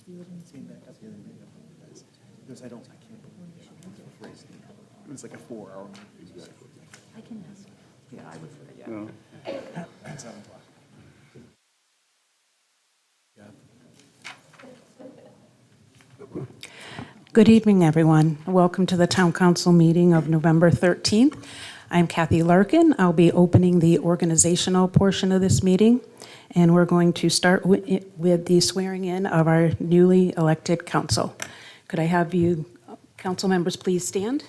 Seen that up the other day, guys. Because I can't believe it. It was like a 4-hour. I can ask. Yeah, I would, yeah. At 7 o'clock. Yeah. Good evening, everyone. Welcome to the Town Council meeting of November 13th. I'm Kathy Larkin. I'll be opening the organizational portion of this meeting, and we're going to start with the swearing in of our newly elected council. Could I have you, council members, please stand?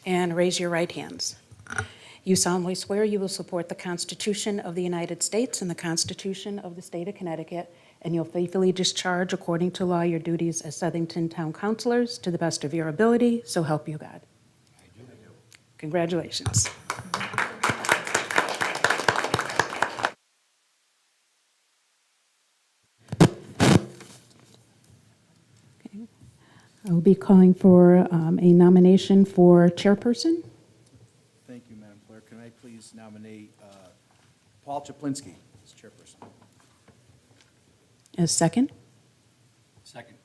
And raise your right hands. You solemnly swear you will support the Constitution of the United States and the Constitution of the State of Connecticut, and you'll faithfully discharge, according to law, your duties as Southington Town Councilors to the best of your ability, so help you God. I do. Congratulations. Okay. I'll be calling for a nomination for chairperson. Thank you, Madam Clerk. Can I please nominate Paul Chaplinsky as chairperson? As second. Second.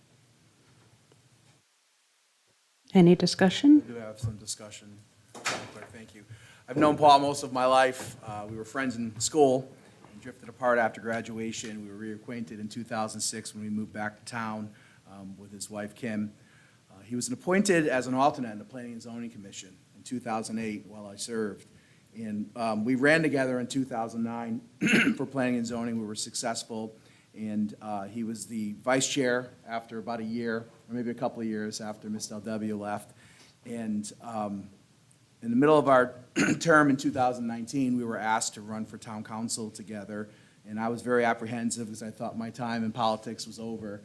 Any discussion? We do have some discussion. Madam Clerk, thank you. I've known Paul most of my life. We were friends in school and drifted apart after graduation. We were reacquainted in 2006 when we moved back to town with his wife, Kim. He was appointed as an alternate in the Planning and Zoning Commission in 2008 while I served. And we ran together in 2009 for Planning and Zoning. We were successful. And he was the vice chair after about a year, or maybe a couple of years after Ms. LW left. And in the middle of our term in 2019, we were asked to run for town council together. And I was very apprehensive because I thought my time in politics was over.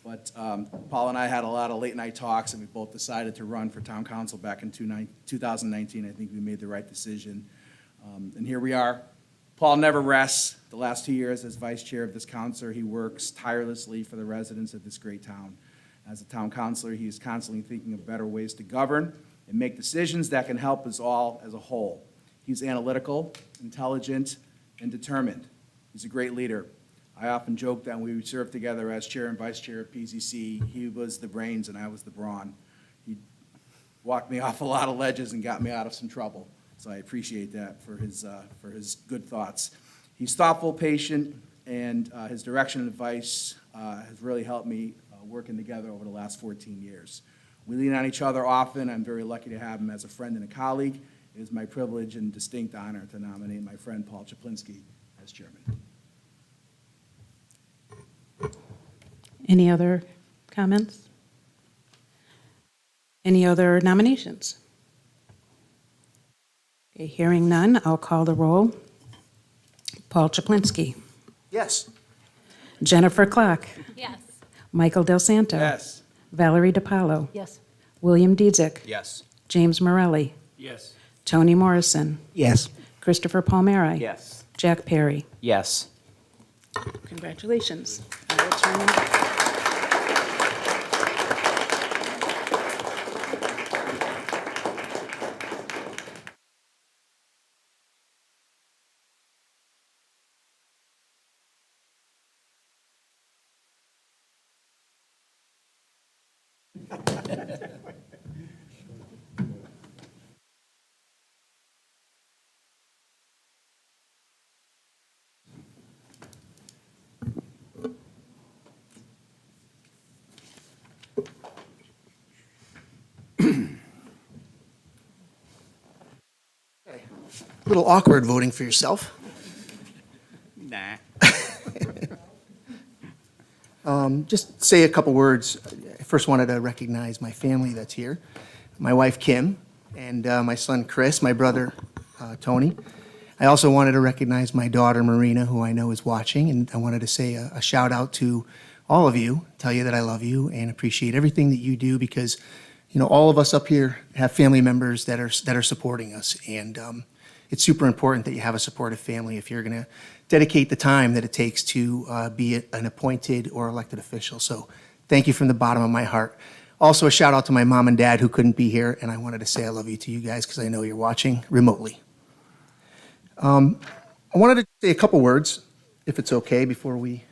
But Paul and I had a lot of late night talks, and we both decided to run for town council back in 2019. I think we made the right decision. And here we are. Paul never rests. The last 2 years as vice chair of this council, he works tirelessly for the residents of this great town. As a town councilor, he is constantly thinking of better ways to govern and make decisions that can help us all as a whole. He's analytical, intelligent, and determined. He's a great leader. I often joke that when we served together as chair and vice chair of PZC, he was the brains and I was the brawn. He walked me off a lot of ledges and got me out of some trouble. So I appreciate that for his good thoughts. He's thoughtful, patient, and his direction and advice has really helped me working together over the last 14 years. We lean on each other often. I'm very lucky to have him as a friend and a colleague. It is my privilege and distinct honor to nominate my friend Paul Chaplinsky as chairman. Any other comments? Any other nominations? Okay, hearing none, I'll call the roll. Paul Chaplinsky. Yes. Jennifer Clark. Yes. Michael Del Santo. Yes. Valerie DiPaolo. Yes. William Dietzick. Yes. James Morelli. Yes. Toni Morrison. Yes. Christopher Palmieri. Yes. Jack Perry. Yes. Congratulations. I will turn them back. A little awkward voting for yourself. Nah. Just say a couple words. I first wanted to recognize my family that's here. My wife, Kim, and my son, Chris, my brother, Tony. I also wanted to recognize my daughter, Marina, who I know is watching, and I wanted to say a shout out to all of you, tell you that I love you and appreciate everything that you do because, you know, all of us up here have family members that are supporting us, and it's super important that you have a supportive family if you're going to dedicate the time that it takes to be an appointed or elected official. So thank you from the bottom of my heart. Also, a shout out to my mom and dad who couldn't be here, and I wanted to say I love you to you guys because I know you're watching remotely. I wanted to say a couple words, if it's okay, before we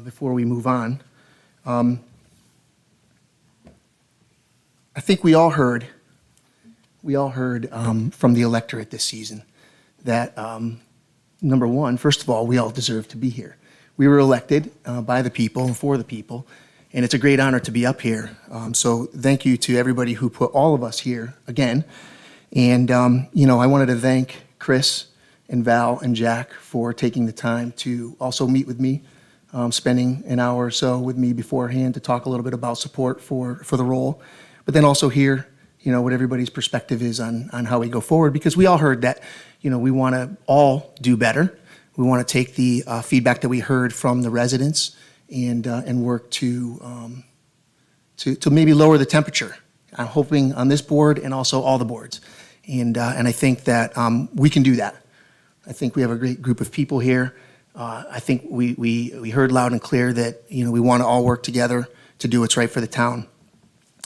before we move on. I think we all heard from the electorate this season that, number one, first of all, we all deserve to be here. We were elected by the people and for the people, and it's a great honor to be up here. So thank you to everybody who put all of us here again. And, I wanted to thank Chris and Val and Jack for taking the time to also meet with me, spending an hour or so with me beforehand to talk a little bit about support for the role, but then also hear, what everybody's perspective is on how we go forward, because we all heard that, we want to all do better. We want to take the feedback that we heard from the residents and work to maybe lower the temperature. I'm hoping on this board and also all the boards. And I think that we can do that. I think we have a great group of people here. I think we heard loud and clear that, we want to all work together to do what's right for the town.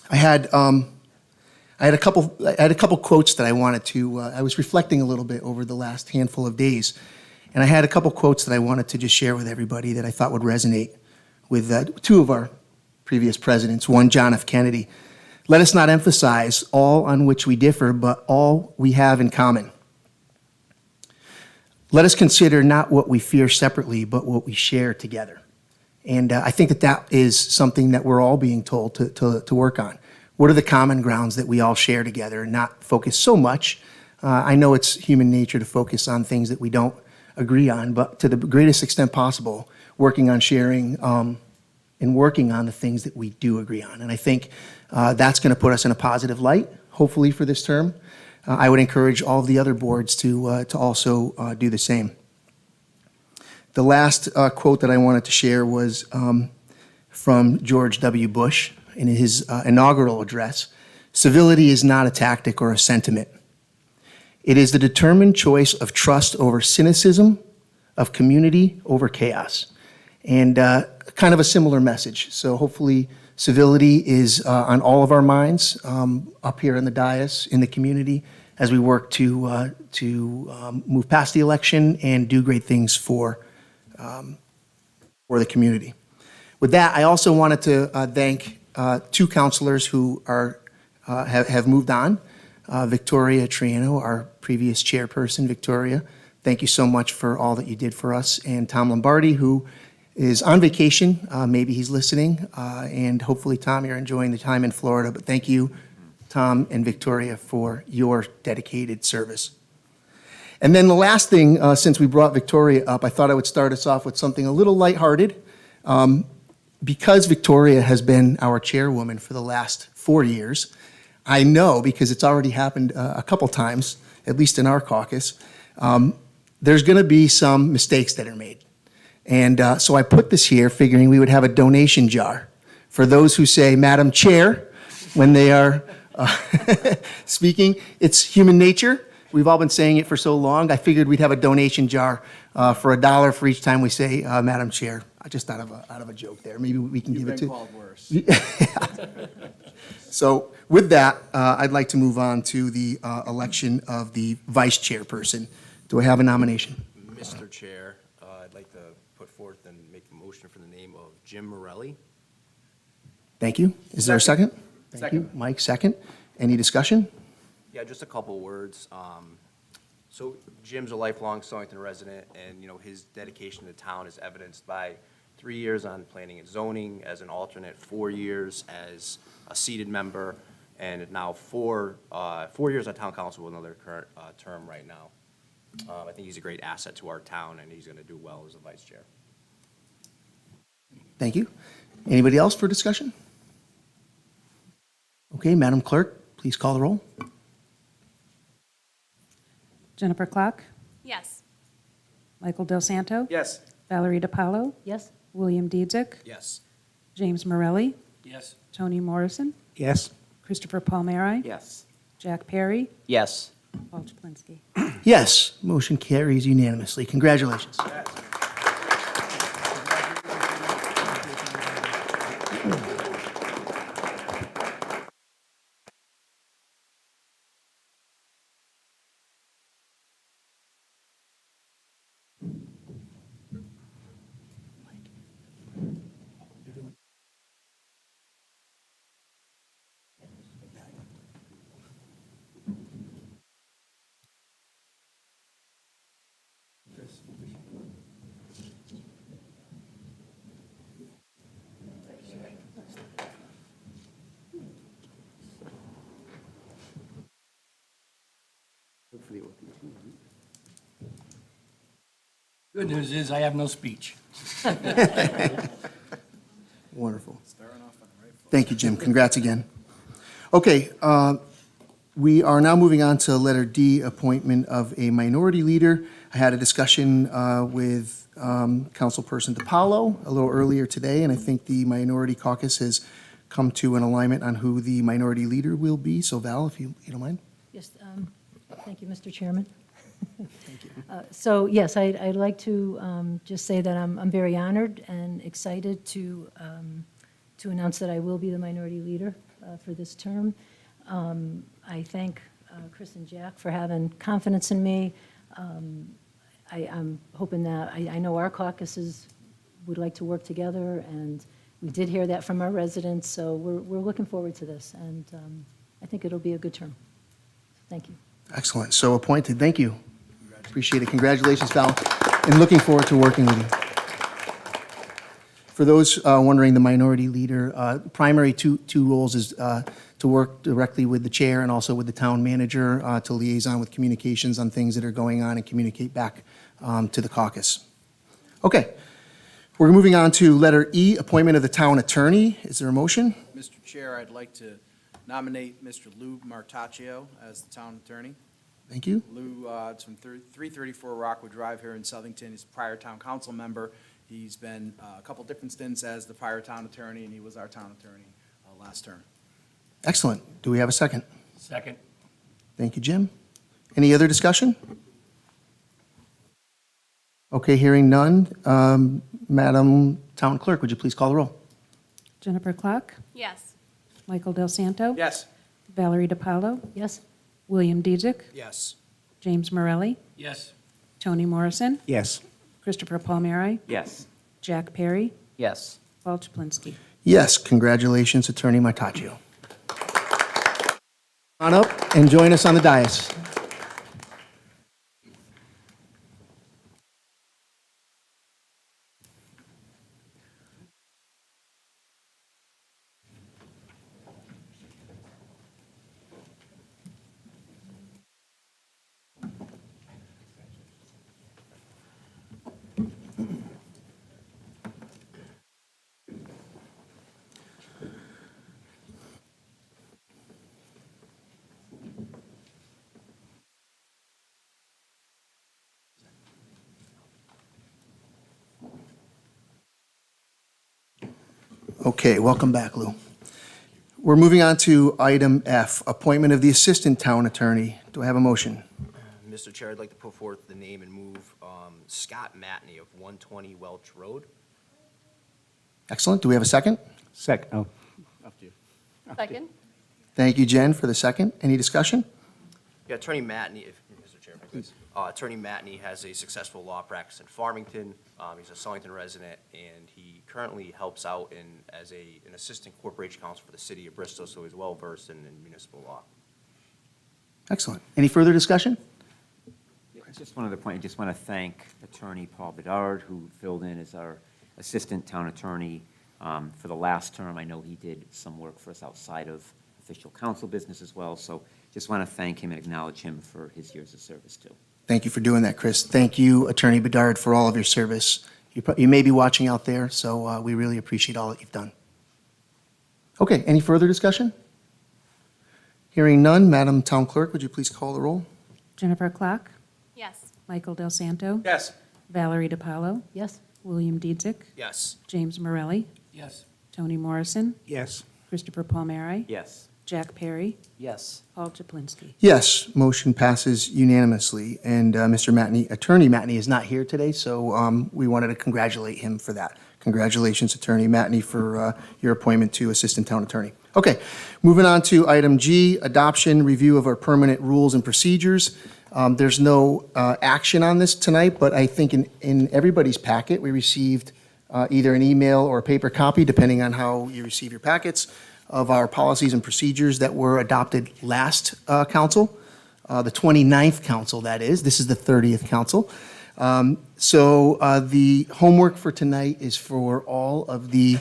I had a couple quotes that I wanted to, I was reflecting a little bit over the last handful of days, and I had a couple quotes that I wanted to just share with everybody that I thought would resonate with two of our previous presidents. One, John F. Kennedy. Let us not emphasize all on which we differ, but all we have in common. Let us consider not what we fear separately, but what we share together. And I think that is something that we're all being told to work on. What are the common grounds that we all share together and not focus so much? I know it's human nature to focus on things that we don't agree on, but to the greatest extent possible, working on sharing and working on the things that we do agree on. And I think that's going to put us in a positive light, hopefully, for this term. I would encourage all of the other boards to also do the same. The last quote that I wanted to share was from George W. Bush in his inaugural address. Civility is not a tactic or a sentiment. It is the determined choice of trust over cynicism, of community over chaos. And kind of a similar message. So hopefully civility is on all of our minds up here in the dais, in the community, as we work to move past the election and do great things for the community. With that, I also wanted to thank two counselors who have moved on. Victoria Triano, our previous chairperson. Victoria, thank you so much for all that you did for us. And Tom Lombardi, who is on vacation. Maybe he's listening. And hopefully, Tom, you're enjoying the time in Florida. But thank you, Tom and Victoria, for your dedicated service. And then the last thing, since we brought Victoria up, I thought I would start us off with something a little lighthearted. Because Victoria has been our chairwoman for the last 4 years, I know, because it's already happened a couple times, at least in our caucus, there's going to be some mistakes that are made. And so I put this here figuring we would have a donation jar for those who say, Madam Chair, when they are speaking. It's human nature. We've all been saying it for so long. I figured we'd have a donation jar for $1 for each time we say, Madam Chair. Just out of a joke there. Maybe we can give it to. You've been called worse. So with that, I'd like to move on to the election of the vice chairperson. Do I have a nomination? Mr. Chair, I'd like to put forth and make a motion for the name of Jim Morelli. Thank you. Is there a second? Thank Second. you. Mike, second. Any discussion? Yeah, just a couple words. So Jim's a lifelong Southington resident, and, his dedication to the town is evidenced by 3 years on planning and zoning as an alternate, 4 years as a seated member, and now 4 years on town council with another current term right now. I think he's a great asset to our town, and he's going to do well as a vice chair. Thank you. Anybody else for discussion? Okay, Madam Clerk, please call the roll. Jennifer Clark, Yes. Michael Del Santo, Yes. Valerie DiPaolo, Yes. William Diedzik, Yes. James Morelli, Yes. Toni Morrison, Yes. Christopher Palmieri, Yes. Jack Perry, Yes. Paul Chaplinsky. Yes, motion carries unanimously. Congratulations. Good news is I have no speech. Wonderful. Thank you, Jim. Congrats again. Okay, we are now moving on to letter D, appointment of a minority leader. I had a discussion with Councilperson DiPaolo a little earlier today, and I think the minority caucus has come to an alignment on who the minority leader will be. So Val, if you don't mind. Yes, thank you, Mr. Chairman. So, yes, I'd like to just say that I'm very honored and excited to announce that I will be the minority leader for this term. I thank Chris and Jack for having confidence in me. I'm hoping that, I know our caucuses would like to work together, and we did hear that from our residents, so we're looking forward to this, and I think it'll be a good term. Thank you. Excellent. So appointed. Thank you. Appreciate it. Congratulations, Val, and looking forward to working with you. For those wondering, the minority leader, primary two roles is to work directly with the chair and also with the town manager to liaison with communications on things that are going on and communicate back to the caucus. Okay, we're moving on to letter E, appointment of the town attorney. Is there a motion? Mr. Chair, I'd like to nominate Mr. Lou Martaccio as the town attorney. Thank you. Lou, it's from 334 Rockwood Drive here in Southington. He's a prior town council member. He's been a couple different stints as the prior town attorney, and he was our town attorney last term. Excellent. Do we have a second? Second. Thank you, Jim. Any other discussion? Okay, hearing none. Madam Town Clerk, would you please call the roll? Jennifer Clark, Yes. Michael Del Santo. Yes. Valerie DiPaolo, Yes? William Dizick, Yes. James Morelli, Yes. Toni Morrison, Yes. Christopher Palmieri, Yes. Jack Perry, Yes. Paul Chaplinsky. Yes, congratulations, Attorney Martaccio. On up and join us on the dais. Okay, welcome back, Lou. We're moving on to item F, appointment of the Assistant Town Attorney. Do I have a motion? Mr. Chair, I'd like to put forth the name and move Scott Matney of 120 Welch Road. Excellent. Do we have a second? Second. Second? Thank you, Jen, for the second. Any discussion? Yeah, Attorney Matney, Mr. Chairman, please. Attorney Matney has a successful law practice in Farmington. He's a Southington resident, and he currently helps out as an assistant corporation counsel for the city of Bristol, so he's well-versed in municipal law. Excellent. Any further discussion? Just one other point, I just want to thank Attorney Paul Bedard, who filled in as our Assistant Town Attorney for the last term. I know he did some work for us outside of official council business as well, so just want to thank him and acknowledge him for his years of service, too. Thank you for doing that, Chris. Thank you, Attorney Bedard, for all of your service. You may be watching out there, so we really appreciate all that you've done. Okay, any further discussion? Hearing none, Madam Town Clerk, would you please call the roll? Jennifer Clark, Yes. Michael Del Santo, Yes. Valerie DiPaolo, Yes? William Dizick, Yes. James Morelli, Yes. Toni Morrison, Yes. Christopher Palmieri, Yes. Jack Perry, Yes. Paul Chaplinsky. Yes, motion passes unanimously, and Mr. Matney, Attorney Matney is not here today, so we wanted to congratulate him for that. Congratulations, Attorney Matney, for your appointment to Assistant Town Attorney. Okay, moving on to item G, adoption, review of our permanent rules and procedures. There's no action on this tonight, but I think in everybody's packet, we received either an email or a paper copy, depending on how you receive your packets, of our policies and procedures that were adopted last council, the 29th council, that is. This is the 30th council. So the homework for tonight is for all of the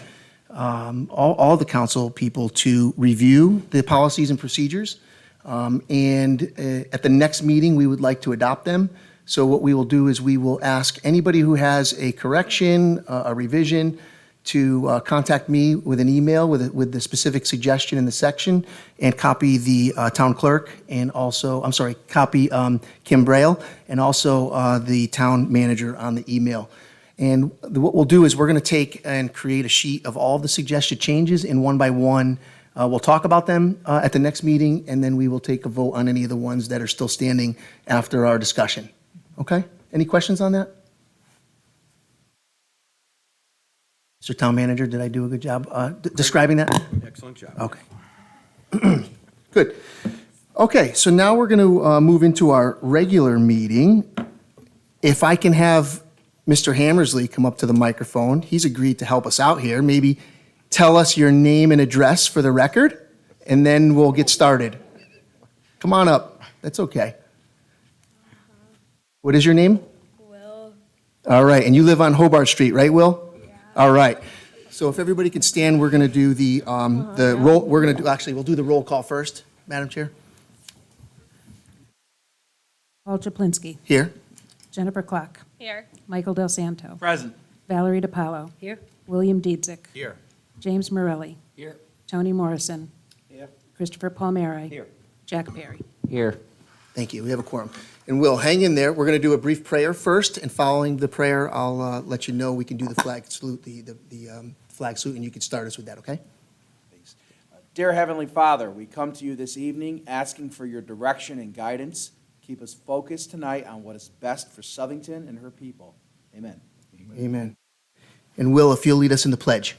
all the council people to review the policies and procedures. And at the next meeting, we would like to adopt them. So what we will do is we will ask anybody who has a correction, a revision, to contact me with an email with the specific suggestion in the section, and copy the town clerk, and also, I'm sorry, copy Kim Braille, and also the town manager on the email. And what we'll do is we're going to take and create a sheet of all the suggested changes, and one by one, we'll talk about them at the next meeting, and then we will take a vote on any of the ones that are still standing after our discussion. Okay? Any questions on that? Mr. Town Manager, did I do a good job describing that? Excellent job. Okay. Good. Okay, so now we're going to move into our regular meeting. If I can have Mr. Hammersley come up to the microphone. He's agreed to help us out here. Maybe tell us your name and address for the record, and then we'll get started. Come on up. That's okay. What is your name? Will. All right, and you live on Hobart Street, right, Will? Yeah. All right. So if everybody could stand, we're going to do the roll. We're going to do, actually, we'll do the roll call first, Madam Chair. Paul Chaplinsky. Here. Jennifer Klock. Here. Michael Del Santo. Present. Valerie DiPaolo. Here. William Dietzick. Here. James Morelli. Here. Toni Morrison. Here. Christopher Palmieri. Here. Jack Perry. Here. Thank you. We have a quorum. And Will, hang in there. We're going to do a brief prayer first, and following the prayer, I'll let you know we can do the flag salute, the flag salute, and you can start us with that, okay? Thanks. Dear Heavenly Father, we come to you this evening asking for your direction and guidance. Keep us focused tonight on what is best for Southington and her people. Amen. Amen. And Will, if you'll lead us in the pledge.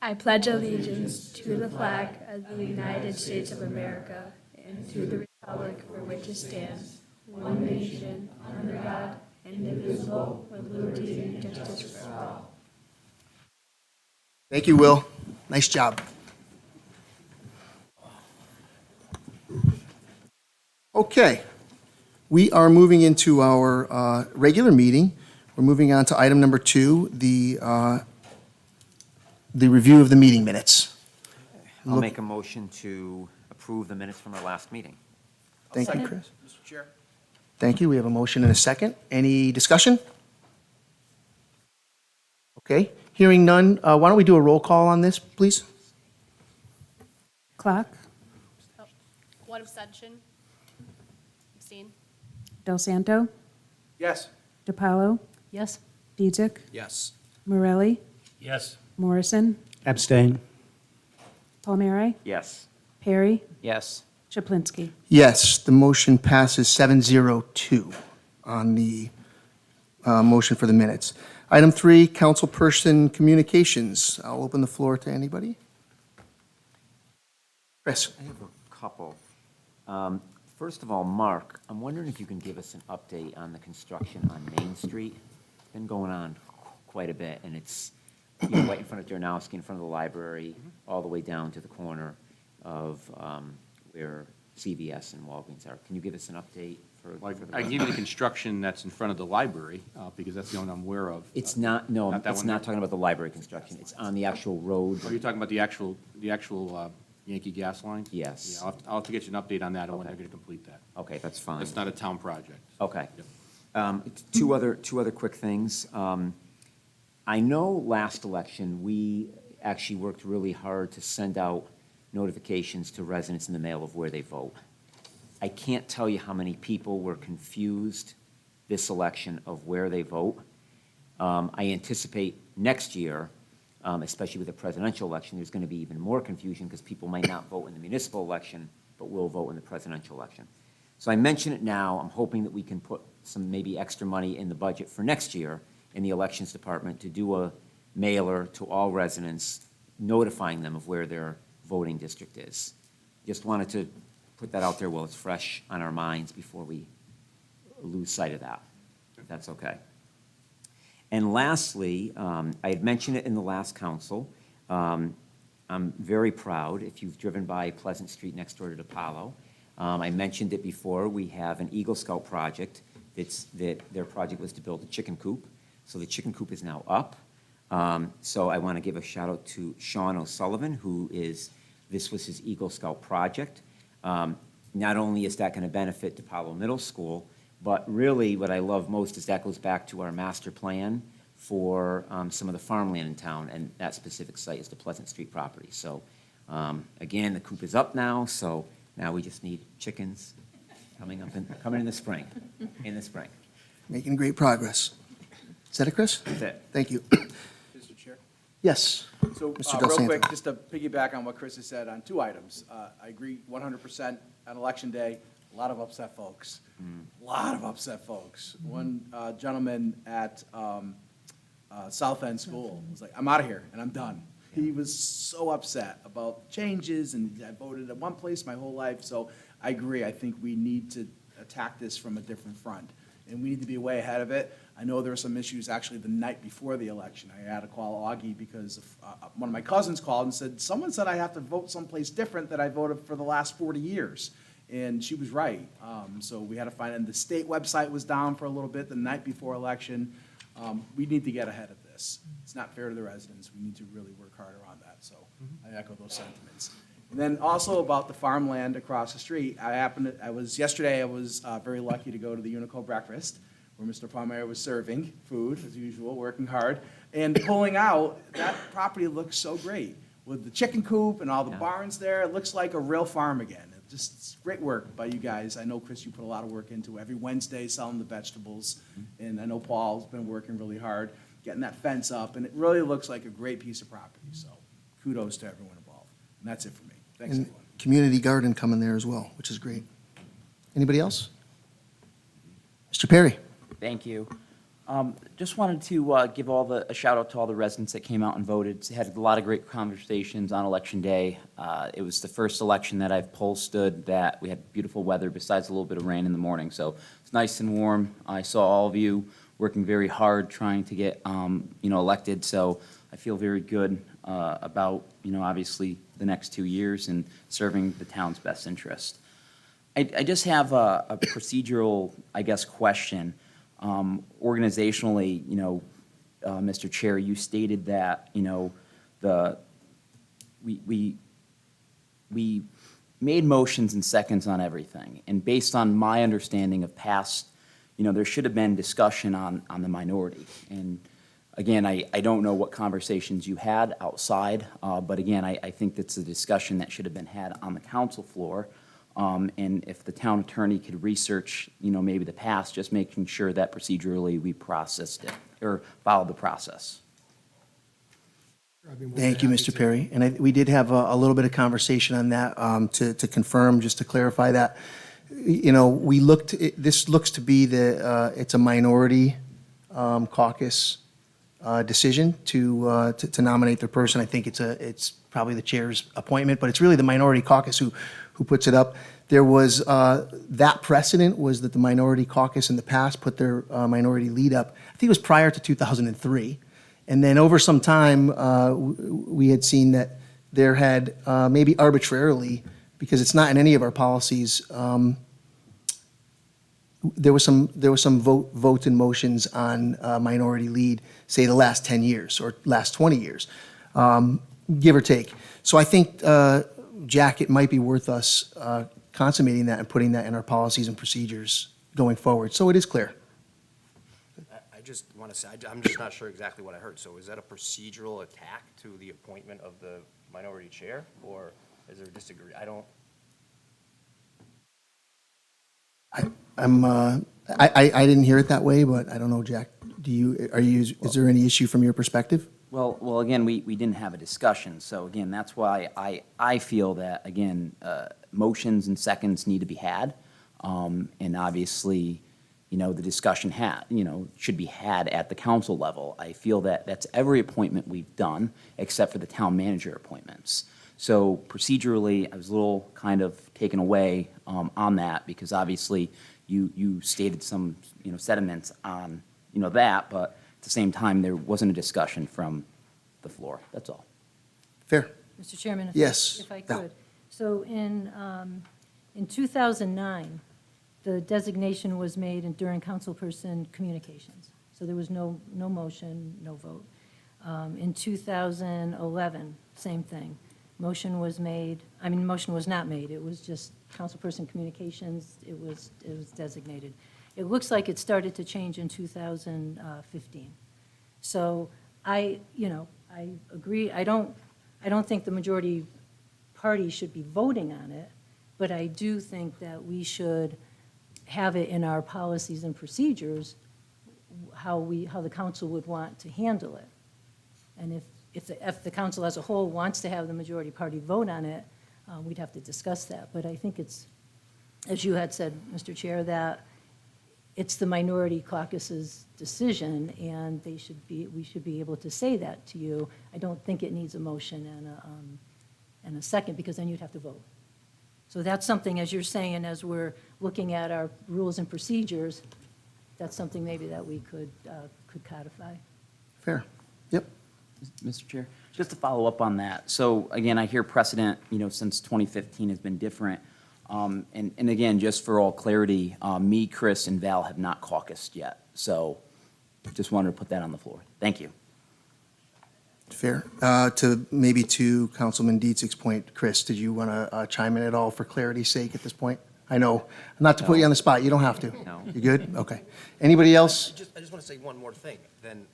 I pledge allegiance to the flag of the United States of America and to the republic for which it stands, one nation, under God, indivisible, with liberty and justice for all. Thank you, Will. Nice job. Okay. We are moving into our regular meeting. We're moving on to item number 2, the review of the meeting minutes. I'll make a motion to approve the minutes from our last meeting. Thank you, Chris. Mr. Chair. Thank you. We have a motion and a second. Any discussion? Okay. Hearing none, why don't we do a roll call on this, please? Klock. One abstention. Abstain. Del Santo. Yes. DiPaolo. Yes? Dietzick. Yes. Morelli. Yes. Morrison. Abstain. Palmieri. Yes. Perry. Yes. Chaplinsky. Yes, the motion passes 702 on the motion for the minutes. Item 3, councilperson communications. I'll open the floor to anybody. Chris? I have a couple. First of all, Mark, I'm wondering if you can give us an update on the construction on Main Street. It's been going on quite a bit, and it's right in front of Darnowski, in front of the library, all the way down to the corner of where CVS and Walgreens are. Can you give us an update for Well, the? I give you the construction that's in front of the library, because that's the only one I'm aware of. It's not, no, Not that it's one not there? talking about the library construction. It's on the actual road. Are you talking about the actual Yankee gas line? Yes. Yeah, I'll have to get you an update on that, and when they're going to complete that. Okay, that's fine. That's not a town project. Okay. Yep. Two other quick things. I know last election, we actually worked really hard to send out notifications to residents in the mail of where they vote. I can't tell you how many people were confused this election of where they vote. I anticipate next year, especially with the presidential election, there's going to be even more confusion because people might not vote in the municipal election, but will vote in the presidential election. So I mention it now. I'm hoping that we can put some maybe extra money in the budget for next year in the elections department to do a mailer to all residents notifying them of where their voting district is. Just wanted to put that out there while it's fresh on our minds before we lose sight of that, if that's okay. And lastly, I had mentioned it in the last council. I'm very proud, if you've driven by Pleasant Street next door to DiPaolo, I mentioned it before, we have an Eagle Scout project that their project was to build a chicken coop. So the chicken coop is now up. So I want to give a shout out to Sean O'Sullivan, who is This was his Eagle Scout project. Not only is that going to benefit DePaulo Middle School, but really what I love most is that goes back to our master plan for some of the farmland in town, and that specific site is the Pleasant Street property. So again, the coop is up now, so now we just need chickens coming in the spring, Making great progress. Is that it, Chris? That's it. Thank you. Mr. Chair? Yes. So, Mr. Del real Santo. quick, just to piggyback on what Chris has said on 2 items. I agree 100% on Election Day, a lot of upset folks. A lot of upset folks. One gentleman at South End School was like, I'm out of here, and I'm done. He was so upset about changes, and I voted at one place my whole life, so I agree. I think we need to attack this from a different front, and we need to be way ahead of it. I know there were some issues actually the night before the election. I had to call Augie because one of my cousins called and said, someone said I have to vote someplace different that I voted for the last 40 years. And she was right. So we had to find, and the state website was down for a little bit the night before election. We need to get ahead of this. It's not fair to the residents. We need to really work harder on that. So I echo those sentiments. And then also about the farmland across the street, yesterday I was very lucky to go to the Unico breakfast where Mr. Palmer was serving food, as usual, working hard, and pulling out, that property looks so great. With the chicken coop and all the barns there, it looks like a real farm again. Just great work by you guys. I know, Chris, you put a lot of work into it. Every Wednesday selling the vegetables, and I know Paul's been working really hard, getting that fence up, and it really looks like a great piece of property. So kudos to everyone involved. And that's it for me. Thanks, And everyone. community garden coming there as well, which is great. Anybody else? Mr. Perry? Thank you. Just wanted to give a shout out to all the residents that came out and voted. Had a lot of great conversations on Election Day. It was the first election that I've poll stood that we had beautiful weather besides a little bit of rain in the morning. So it's nice and warm. I saw all of you working very hard trying to get elected. So I feel very good about obviously the next 2 years and serving the town's best interest. I just have a procedural, I guess, question. Organizationally, Mr. Chair, you stated that, we made motions and seconds on everything. And based on my understanding of past, there should have been discussion on the minority. And again, I don't know what conversations you had outside, but again, I think that's a discussion that should have been had on the council floor. And if the town attorney could research, maybe the past, just making sure that procedurally we processed it or followed the process. Thank you, Mr. Perry. And we did have a little bit of conversation on that to confirm, just to clarify that. This looks to be it's a minority caucus decision to nominate their person. I think it's probably the chair's appointment, but it's really the minority caucus who puts it up. There was, that precedent was that the minority caucus in the past put their minority lead up. I think it was prior to 2003. And then over some time, we had seen that there had, maybe arbitrarily, because it's not in any of our policies, there was some votes and motions on minority lead, say the last 10 years or last 20 years, give or take. So I think, Jack, it might be worth us consummating that and putting that in our policies and procedures going forward, so it is clear. I just want to say, I'm just not sure exactly what I heard. So is that a procedural attack to the appointment of the minority chair, or is there a disagree? I don't. I didn't hear it that way, but I don't know, Jack. Is there any issue from your perspective? Well, again, we didn't have a discussion, so again, that's why I feel that, again, motions and seconds need to be had, and obviously, the discussion should be had at the council level. I feel that that's every appointment we've done, except for the town manager appointments. So procedurally, I was a little kind of taken away on that, because obviously, you stated some, sentiments on, that, but at the same time, there wasn't a discussion from the floor. That's all. Fair. Mr. Chairman? Yes. If I Val. could. So in 2009, the designation was made during councilperson communications. So there was no motion, no vote. In 2011, same thing. motion was made, I mean, motion was not made, it was just councilperson communications, it was designated. It looks like it started to change in 2015. So I agree, I don't think the majority party should be voting on it, but I do think that we should have it in our policies and procedures, how the council would want to handle it. And if the council as a whole wants to have the majority party vote on it, we'd have to discuss that. But I think it's, as you had said, Mr. Chair, that it's the minority caucus's decision, and we should be able to say that to you. I don't think it needs a motion and a second, because then you'd have to vote. So that's something, as you're saying, as we're looking at our rules and procedures, that's something maybe that we could codify. Fair. Yep. Mr. Chair, just to follow up on that. So again, I hear precedent, since 2015 has been different. And again, just for all clarity, me, Chris, and Val have not caucused yet. So just wanted to put that on the floor. Thank you. Fair. To Councilman Dietzig's point, Chris, did you want to chime in at all for clarity's sake at this point? I know, not to put you on the spot, you don't have to. No. You good? Okay. Anybody else? I just want to say one more thing. Then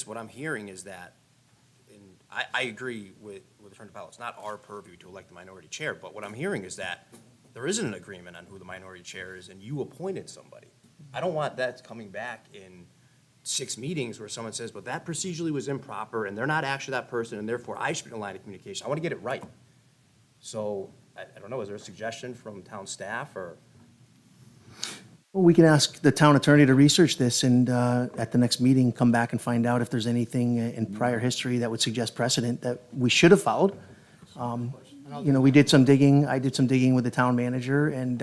what I'm hearing is that, and I agree with Attorney Powell, it's not our purview to elect the minority chair, but what I'm hearing is that there isn't an agreement on who the minority chair is, and you appointed somebody. I don't want that coming back in 6 meetings where someone says, but that procedurally was improper, and they're not actually that person, and therefore I should be in a line of communication. I want to get it right. So, I don't know, is there a suggestion from town staff, or? Well, we can ask the town attorney to research this and at the next meeting, come back and find out if there's anything in prior history that would suggest precedent that we should have followed. We did some digging, I did some digging with the town manager and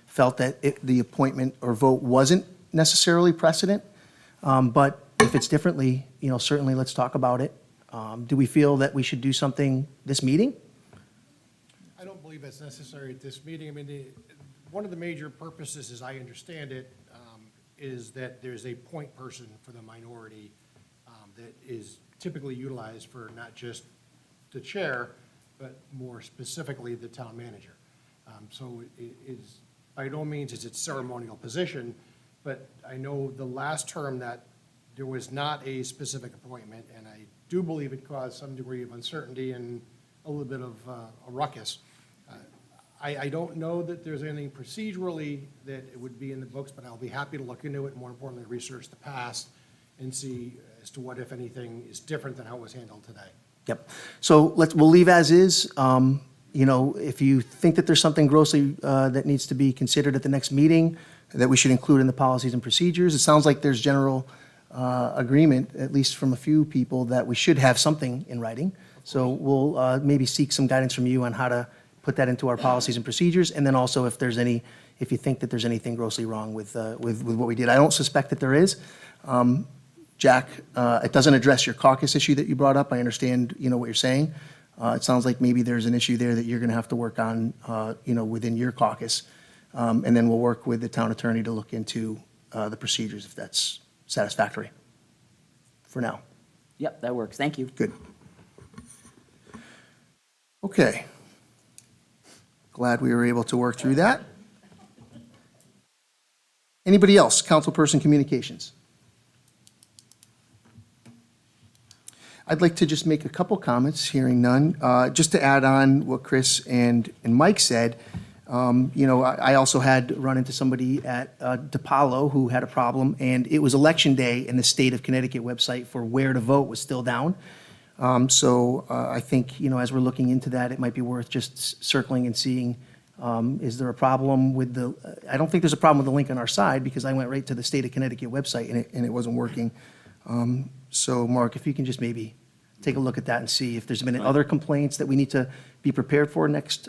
felt that the appointment or vote wasn't necessarily precedent. But if it's differently, certainly let's talk about it. Do we feel that we should do something this meeting? I don't believe that's necessary at this meeting. I mean, one of the major purposes, as I understand it, is that there's a point person for the minority that is typically utilized for not just the chair, but more specifically the town manager. So it is, by no means is it ceremonial position, but I know the last term that there was not a specific appointment, and I do believe it caused some degree of uncertainty and a little bit of a ruckus. I don't know that there's anything procedurally that it would be in the books, but I'll be happy to look into it, and more importantly, research the past and see as to what, if anything, is different than how it was handled today. Yep. So we'll leave as is. If you think that there's something grossly that needs to be considered at the next meeting that we should include in the policies and procedures, it sounds like there's general agreement, at least from a few people, that we should have something in writing. So we'll maybe seek some guidance from you on how to put that into our policies and procedures, and then also if you think that there's anything grossly wrong with what we did. I don't suspect that there is. Jack, it doesn't address your caucus issue that you brought up. I understand, what you're saying. It sounds like maybe there's an issue there that you're going to have to work on, within your caucus. And then we'll work with the town attorney to look into the procedures if that's satisfactory for now. Yep, that works. Thank you. Good. Okay. Glad we were able to work through that. Anybody else? Councilperson communications. I'd like to just make a couple comments, hearing none. Just to add on what Chris and Mike said, I also had run into somebody at DePaulo who had a problem, and it was election day, and the state of Connecticut website for where to vote was still down. So I think, as we're looking into that, it might be worth just circling and seeing, is there a problem with I don't think there's a problem with the link on our side, because I went right to the state of Connecticut website and it wasn't working. So Mark, if you can just maybe take a look at that and see if there's been other complaints that we need to be prepared for next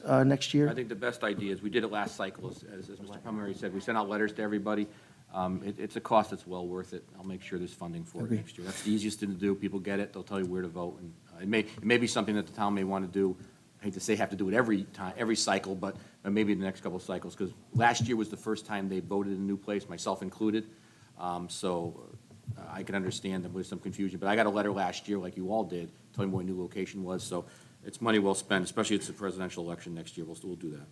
year. I think the best idea is, we did it last cycle, as Mr. Palmieri said, we sent out letters to everybody. It's a cost that's well worth it. I'll make sure there's funding for it Agreed. next year. That's the easiest thing to do. People get it, they'll tell you where to vote, and it may be something that the town may want to do. I hate to say have to do it every time, every cycle, but maybe the next couple of cycles, because last year was the first time they voted in a new place, myself included. So I can understand there was some confusion, but I got a letter last year, like you all did, telling me what a new location was. So it's money well spent, especially it's a presidential election next year. We'll do that.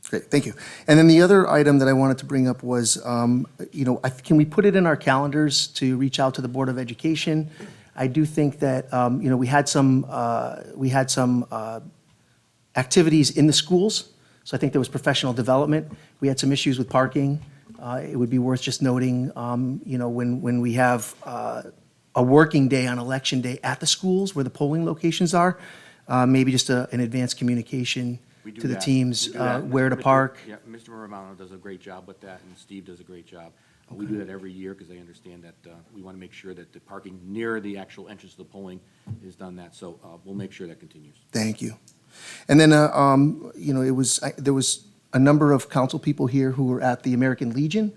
Great, thank you. And then the other item that I wanted to bring up was, can we put it in our calendars to reach out to the Board of Education? I do think that, we had some activities in the schools, so I think there was professional development. We had some issues with parking. It would be worth just noting, when we have a working day on Election Day at the schools where the polling locations are, maybe just an advanced communication We do to the that. teams, We do that. where to Mr. park. Yeah, Mr. Romano does a great job with that, and Steve does a great job. We do that every year because they understand that we want to make sure that the parking near the actual entrance to the polling is done that. So we'll make sure that continues. Thank you. And then, there was a number of council people here who were at the American Legion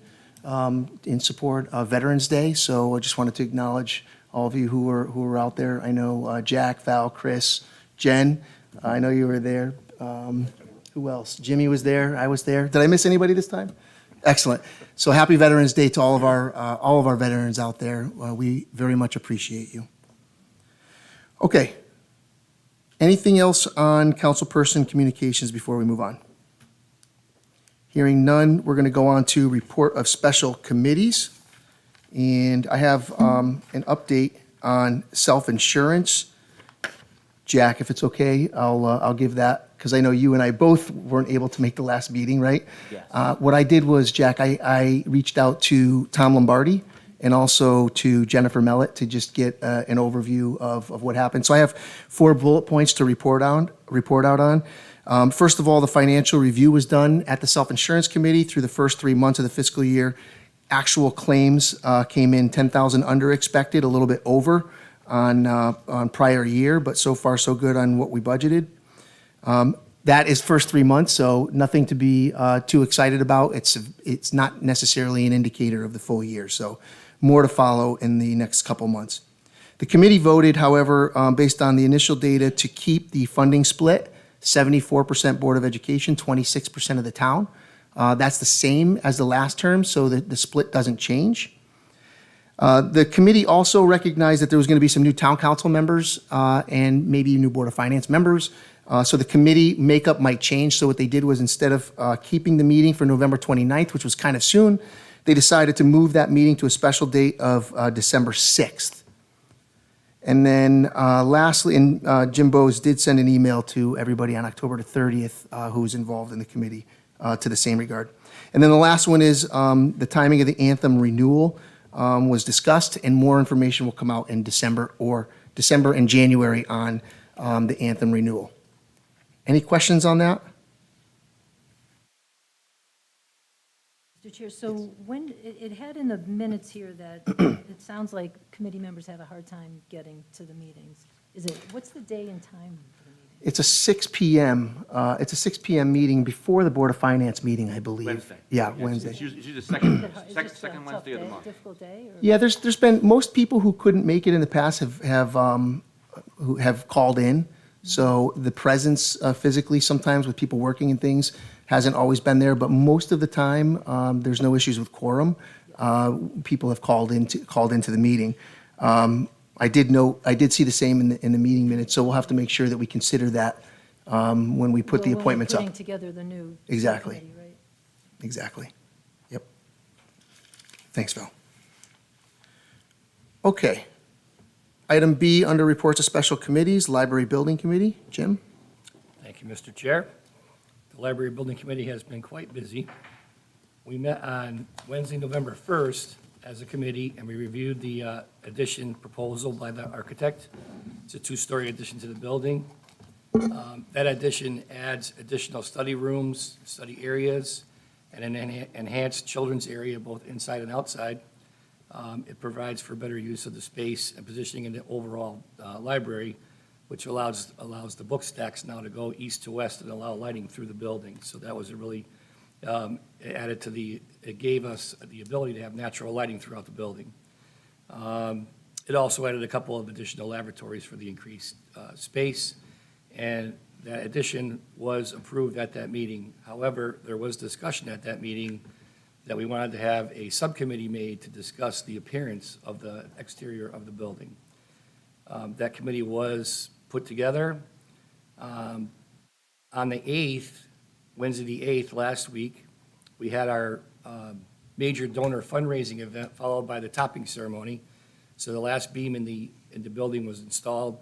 in support of Veterans Day. So I just wanted to acknowledge all of you who were out there. I know Jack, Val, Chris, Jen, I know you were there. Who else? Jimmy was there. I was there. Did I miss anybody this time? Excellent. So happy Veterans Day to all of our veterans out there. We very much appreciate you. Okay. Anything else on councilperson communications before we move on? Hearing none, we're going to go on to report of special committees. And I have an update on self-insurance. Jack, if it's okay, I'll give that, because I know you and I both weren't able to make the last meeting, right? Yes. What I did was, Jack, I reached out to Tom Lombardi and also to Jennifer Mellett to just get an overview of what happened. So I have 4 bullet points to report out on. First of all, the financial review was done at the Self-Insurance Committee through the first 3 months of the fiscal year. Actual claims came in 10,000 under expected, a little bit over on prior year, but so far so good on what we budgeted. That is first 3 months, so nothing to be too excited about. It's not necessarily an indicator of the full year, so more to follow in the next couple months. The committee voted, however, based on the initial data, to keep the funding split, 74% Board of Education, 26% of the town. That's the same as the last term, so the split doesn't change. The committee also recognized that there was going to be some new town council members and maybe new Board of Finance members. So the committee makeup might change. So what they did was, instead of keeping the meeting for November 29th, which was kind of soon, they decided to move that meeting to a special date of December 6th. And then lastly, Jim Bowes did send an email to everybody on October the 30th who was involved in the committee to the same regard. And then the last one is the timing of the anthem renewal was discussed, and more information will come out in December and January on the anthem renewal. Any questions on that? Mr. Chair, so when, it had in the minutes here that it sounds like committee members have a hard time getting to the meetings. What's the day and time for the meeting? It's a 6 p.m. It's a 6 p.m. meeting before the Board of Finance meeting, I believe. Wednesday. Yeah, It's Wednesday. usually the second, Is it just a second tough Wednesday of the day, month. difficult day? Or? Yeah, there's been, most people who couldn't make it in the past who have called in. So the presence physically, sometimes with people working and things, hasn't always been there. But most of the time, there's no issues with quorum. People have called into the meeting. I did see the same in the meeting minutes. So we'll have to make sure that we consider that when we put the Well, when we're appointments up. Putting together the new Exactly. subcommittee, right? Exactly. Yep. Thanks, Val. Okay. Item B under reports of special committees, Library Building Committee. Jim? Thank you, Mr. Chair. The Library Building Committee has been quite busy. We met on Wednesday, November 1st as a committee, and we reviewed the addition proposal by the architect. It's a 2-story addition to the building. That addition adds additional study rooms, study areas, and an enhanced children's area both inside and outside. It provides for better use of the space and positioning in the overall library, which allows the book stacks now to go east to west and allow lighting through the building. So that was a really, it gave us the ability to have natural lighting throughout the building. It also added a couple of additional laboratories for the increased space, and that addition was approved at that meeting. However, there was discussion at that meeting that we wanted to have a subcommittee made to discuss the appearance of the exterior of the building. That committee was put together. On the 8th, Wednesday the 8th, last week, we had our major donor fundraising event followed by the topping ceremony. So the last beam in the building was installed.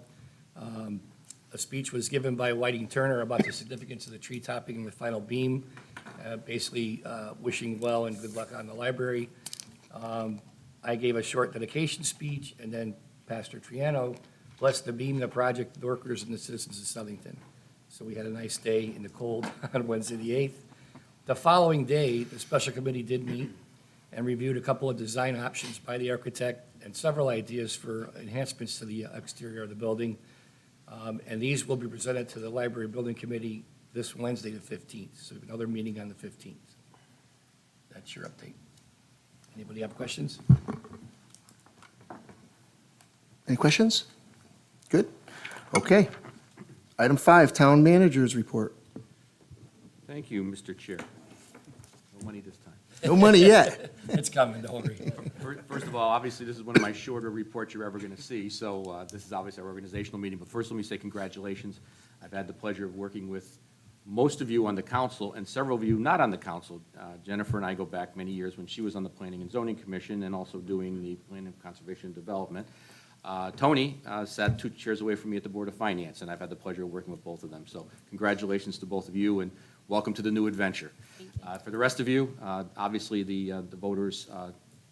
A speech was given by Whiting Turner about the significance of the tree topping and the final beam, basically wishing well and good luck on the library. I gave a short dedication speech, and then Pastor Triano blessed the beam, the project, the workers, and the citizens of Southington. So we had a nice day in the cold on Wednesday, the 8th. The following day, the special committee did meet and reviewed a couple of design options by the architect and several ideas for enhancements to the exterior of the building. And these will be presented to the Library Building Committee this Wednesday, the 15th. So another meeting on the 15th. That's your update. Anybody have questions? Any questions? Good. Okay. Item 5, Town Manager's Report. Thank you, Mr. Chair. No money this time. No money yet. It's coming, don't worry. First of all, obviously, this is one of my shorter reports you're ever going to see, so this is obviously our organizational meeting. But first, let me say congratulations. I've had the pleasure of working with most of you on the council and several of you not on the council. Jennifer and I go back many years when she was on the Planning and Zoning Commission and also doing the Planning, Conservation, and Development. Tony sat 2 chairs away from me at the Board of Finance, and I've had the pleasure of working with both of them. So congratulations to both of you, and welcome to the new adventure. For the rest of you, obviously, the voters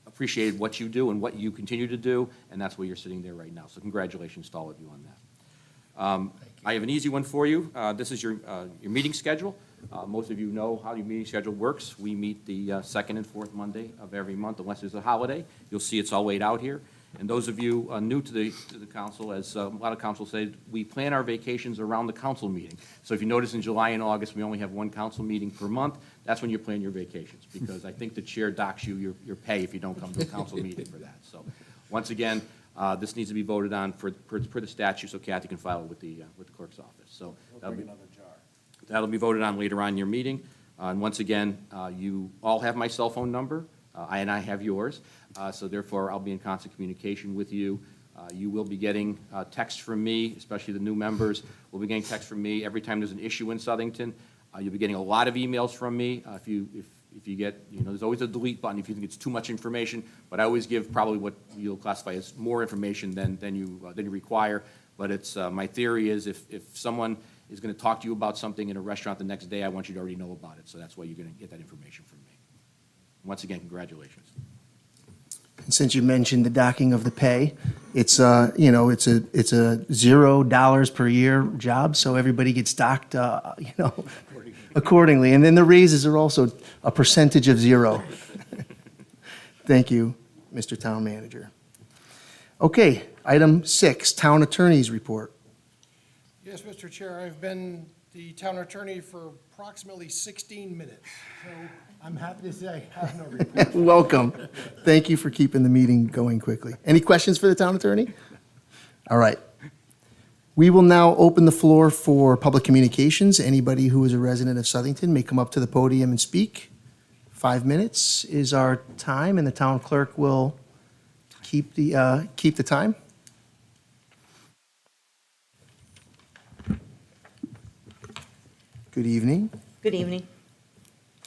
appreciated what you do and what you continue to do, and that's why you're sitting there right now. So congratulations to all of you on that. I have an easy one for you. This is your meeting schedule. Most of you know how your meeting schedule works. We meet the second and fourth Monday of every month, unless there's a holiday. You'll see it's all laid out here. And those of you new to the council, as a lot of council say, we plan our vacations around the council meeting. So if you notice in July and August, we only have 1 council meeting per month. That's when you plan your vacations, because I think the chair docks you your pay if you don't come to a council meeting for that. So once again, this needs to be voted on per the statute, so Kathy can file it with the clerk's office. So that'll be voted on later on in your meeting. And once again, you all have my cell phone number, and I have yours. So therefore, I'll be in constant communication with you. You will be getting texts from me, especially the new members. Will be getting texts from me every time there's an issue in Southington. You'll be getting a lot of emails from me. If you get, there's always a delete button if you think it's too much information, but I always give probably what you'll classify as more information than you require. But it's my theory is if someone is going to talk to you about something in a restaurant the next day, I want you to already know about it. So that's why you're going to get that information from me. Once again, congratulations. And since you mentioned the docking of the pay, it's it's a $0 per year job, so everybody gets docked, accordingly. And then the raises are also a percentage of 0. Thank you, Mr. Town Manager. Okay, item 6, Town Attorney's Report. Yes, Mr. Chair, I've been the town attorney for approximately 16 minutes. So I'm happy to say I have no report. Welcome. Thank you for keeping the meeting going quickly. Any questions for the town attorney? All right. We will now open the floor for public communications. Anybody who is a resident of Southington may come up to the podium and speak. 5 minutes is our time, and the town clerk will keep the time. Good evening. Good evening.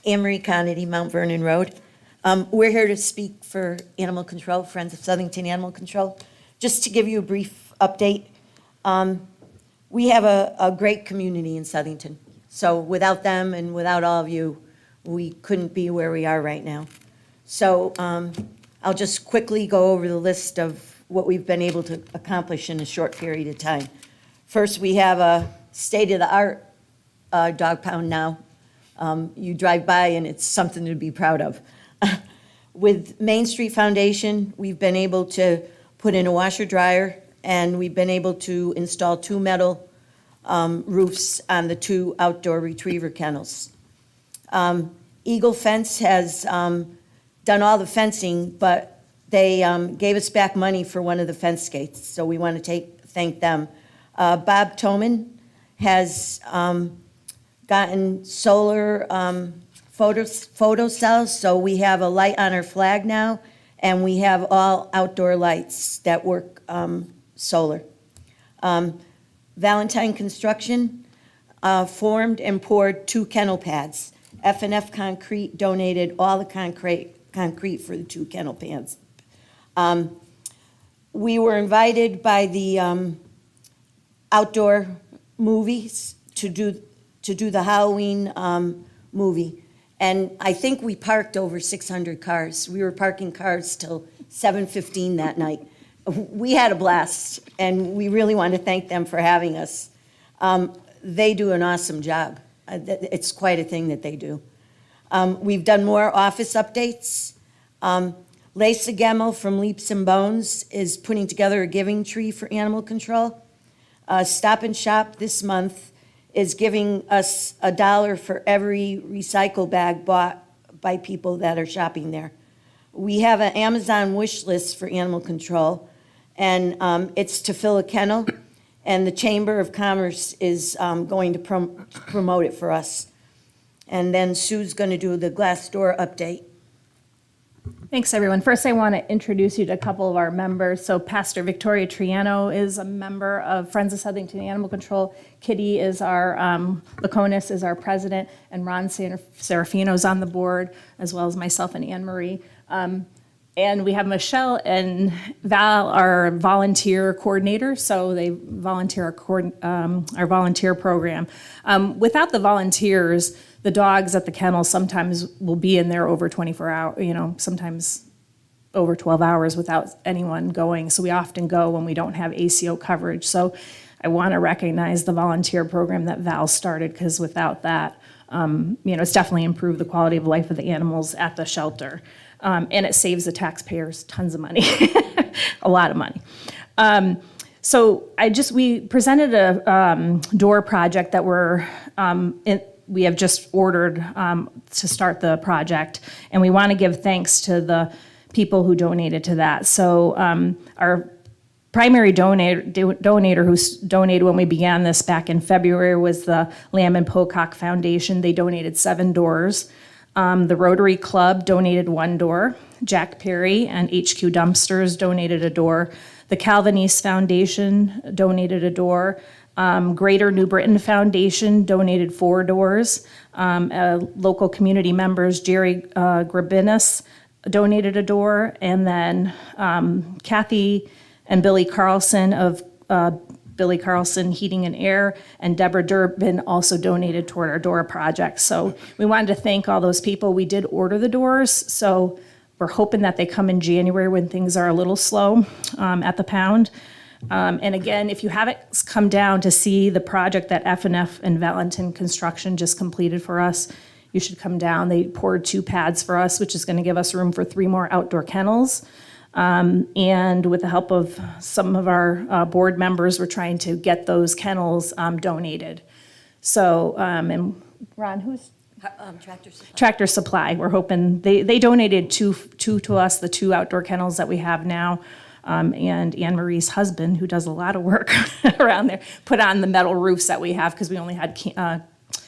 Anne Marie Connedy, Mount Vernon Road. We're here to speak for Animal Control, Friends of Southington Animal Control. Just to give you a brief update, we have a great community in Southington. So without them and without all of you, we couldn't be where we are right now. So I'll just quickly go over the list of what we've been able to accomplish in a short period of time. First, we have a state-of-the-art dog pound now. You drive by and it's something to be proud of. With Main Street Foundation, we've been able to put in a washer dryer, and we've been able to install 2 metal roofs on the 2 outdoor retriever kennels. Eagle Fence has done all the fencing, but they gave us back money for one of the fence gates, so we want to thank them. Bob Toman has gotten solar photo cells, so we have a light on our flag now, and we have all outdoor lights that work solar. Valentine Construction formed and poured 2 kennel pads. F&F Concrete donated all the concrete for the 2 kennel pads. We were invited by the outdoor movies to do the Halloween movie. And I think we parked over 600 cars. We were parking cars till 7:15 that night. We had a blast, and we really want to thank them for having us. They do an awesome job. It's quite a thing that they do. We've done more office updates. Lisa Gemmel from Leaps and Bones is putting together a giving tree for animal control. Stop and Shop this month is giving us $1 for every recycle bag bought by people that are shopping there. We have an Amazon wish list for animal control, and it's to fill a kennel, and the Chamber of Commerce is going to promote it for us. And then Sue's going to do the Glassdoor update. Thanks, everyone. First, I want to introduce you to a couple of our members. So Pastor Victoria Triano is a member of Friends of Southington Animal Control. Kitty is our, Laconis is our president, and Ron Serafino's on the board, as well as myself and Anne Marie. And we have Michelle and Val, our volunteer coordinators, so they volunteer our volunteer program. Without the volunteers, the dogs at the kennel sometimes will be in there over 24 hours, sometimes over 12 hours without anyone going. So we often go when we don't have ACO coverage. So I want to recognize the volunteer program that Val started, because without that, it's definitely improved the quality of life of the animals at the shelter. And it saves the taxpayers tons of money, a lot of money. So we presented a door project that we have just ordered to start the project, and we want to give thanks to the people who donated to that. So our primary donator who donated when we began this back in February was the Lamb and Pocock Foundation. They donated 7 doors. The Rotary Club donated 1 door. Jack Perry and HQ Dumpsters donated a door. The Calvinist Foundation donated a door. Greater New Britain Foundation donated 4 doors. Local community members, Jerry Grabinis, donated a door. And then Kathy and Billy Carlson of Billy Carlson Heating and Air, and Deborah Durbin also donated toward our door project. So we wanted to thank all those people. We did order the doors, so we're hoping that they come in January when things are a little slow at the pound. And again, if you haven't come down to see the project that F&F and Valentin Construction just completed for us, you should come down. They poured 2 pads for us, which is going to give us room for 3 more outdoor kennels. And with the help of some of our board members, we're trying to get those kennels donated. So, and Ron, who's? Tractor Supply. Tractor Supply. We're hoping, they donated two to us, the 2 outdoor kennels that we have now. And Anne Marie's husband, who does a lot of work around there, put on the metal roofs that we have, because we only had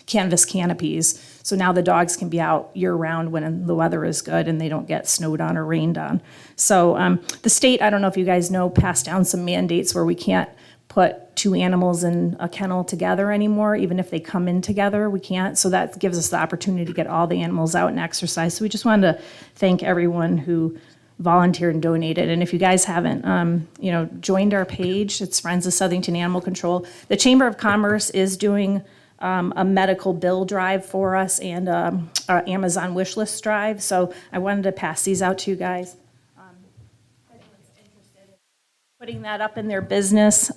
canvas canopies. So now the dogs can be out year-round when the weather is good and they don't get snowed on or rained on. So the state, I don't know if you guys know, passed down some mandates where we can't put 2 animals in a kennel together anymore. Even if they come in together, we can't. So that gives us the opportunity to get all the animals out and exercise. So we just wanted to thank everyone who volunteered and donated. And if you guys haven't, joined our page, it's Friends of Southington Animal Control. The Chamber of Commerce is doing a medical bill drive for us and our Amazon wish list drive. So I wanted to pass these out to you guys. If anyone's interested in putting that up in their business.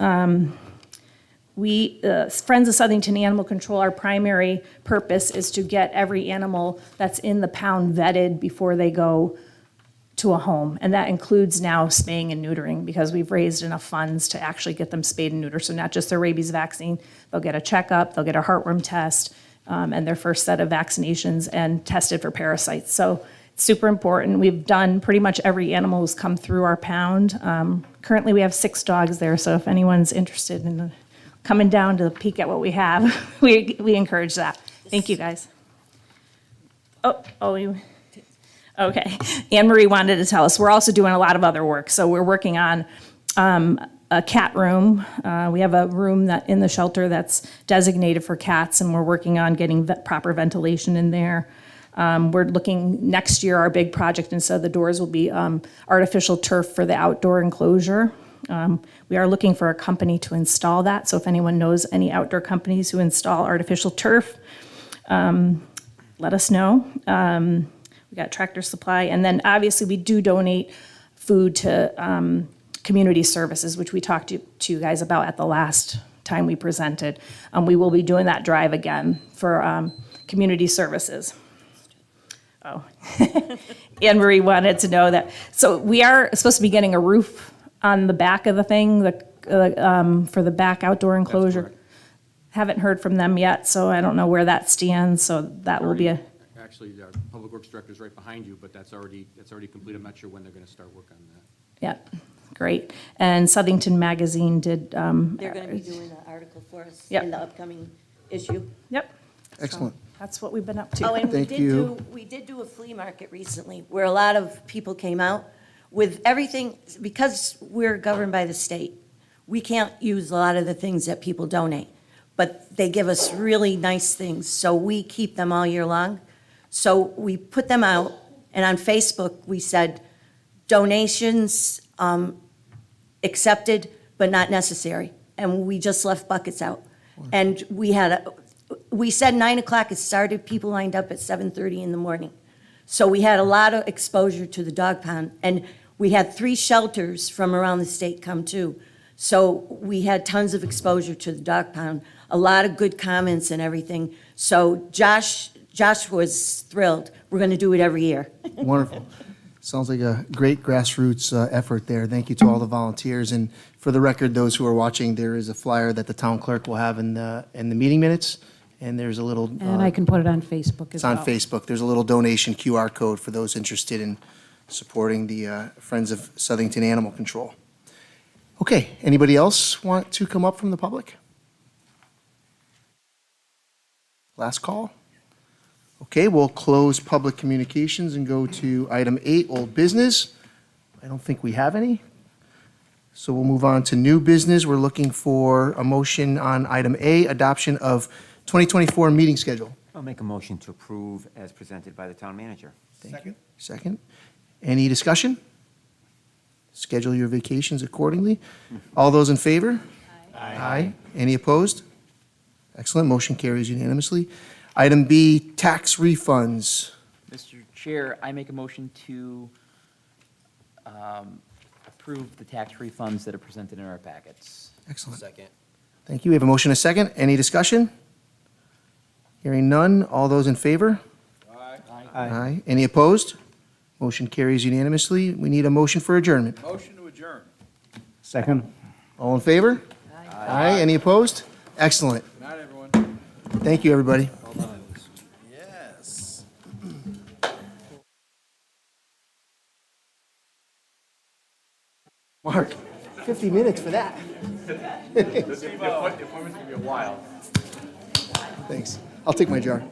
We, Friends of Southington Animal Control, our primary purpose is to get every animal that's in the pound vetted before they go to a home. And that includes now spaying and neutering, because we've raised enough funds to actually get them spayed and neutered. So not just their rabies vaccine, they'll get a checkup, they'll get a heartworm test, and their first set of vaccinations, and tested for parasites. So it's super important. We've done pretty much every animal who's come through our pound. Currently we have 6 dogs there, so if anyone's interested in coming down to peek at what we have, we encourage that. Thank you, guys. Okay. Anne Marie wanted to tell us, we're also doing a lot of other work. So we're working on a cat room. We have a room that, in the shelter that's designated for cats, and we're working on getting proper ventilation in there. We're looking, next year, our big project inside the doors will be artificial turf for the outdoor enclosure. We are looking for a company to install that, so if anyone knows any outdoor companies who install artificial turf, let us know. We got Tractor Supply, and then obviously we do donate food to community services, which we talked to you guys about at the last time we presented. We will be doing that drive again for community services. Oh, Anne Marie wanted to know that. So we are supposed to be getting a roof on the back of the thing, for the back outdoor enclosure. correct. Haven't heard from them yet, so I don't know where that stands, so that will be a, Actually, our Public Works Director's right behind you, but that's already complete. I'm not sure when they're going to start work on that. yeah, great. And Southington Magazine did. They're going to be doing an article for us Yep. in the upcoming issue. Yep. Excellent. That's what we've been up to. Oh, and Thank you. we did do a flea market recently where a lot of people came out with everything, because we're governed by the state. We can't use a lot of the things that people donate, but they give us really nice things, so we keep them all year long. So we put them out, and on Facebook, we said, donations accepted, but not necessary. And we just left buckets out. And we said 9 o'clock it started, people lined up at 7:30 in the morning. So we had a lot of exposure to the dog pound, and we had 3 shelters from around the state come too. So we had tons of exposure to the dog pound, a lot of good comments and everything. So Josh was thrilled. We're going to do it every year. Wonderful. Sounds like a great grassroots effort there. Thank you to all the volunteers. And for the record, those who are watching, there is a flyer that the town clerk will have in the meeting minutes. And there's a little. And I can put it on Facebook as It's well. on Facebook. There's a little donation QR code for those interested in supporting the Friends of Southington Animal Control. Okay, anybody else want to come up from the public? Last call? Okay, we'll close public communications and go to item 8, old business. I don't think we have any. So we'll move on to new business. We're looking for a motion on item A, adoption of 2024 meeting schedule. I'll make a motion to approve as presented by the town manager. Thank you. Second. Any discussion? Schedule your vacations accordingly. All those in favor? Aye. Any opposed? Excellent. Motion carries unanimously. Item B, tax refunds. Mr. Chair, I make a motion to approve the tax refunds that are presented in our packets. Excellent. Second. Thank you. We have a motion, a second. Any discussion? Hearing none. All those in favor? Aye. Any opposed? Motion carries unanimously. We need a motion for adjournment. Motion to adjourn. Second. All in favor? Aye. Any opposed? Excellent. Good night, everyone. Thank you, everybody. Yes. Mark, 50 minutes for that. The appointment's going to be a while. Thanks. I'll take my jar.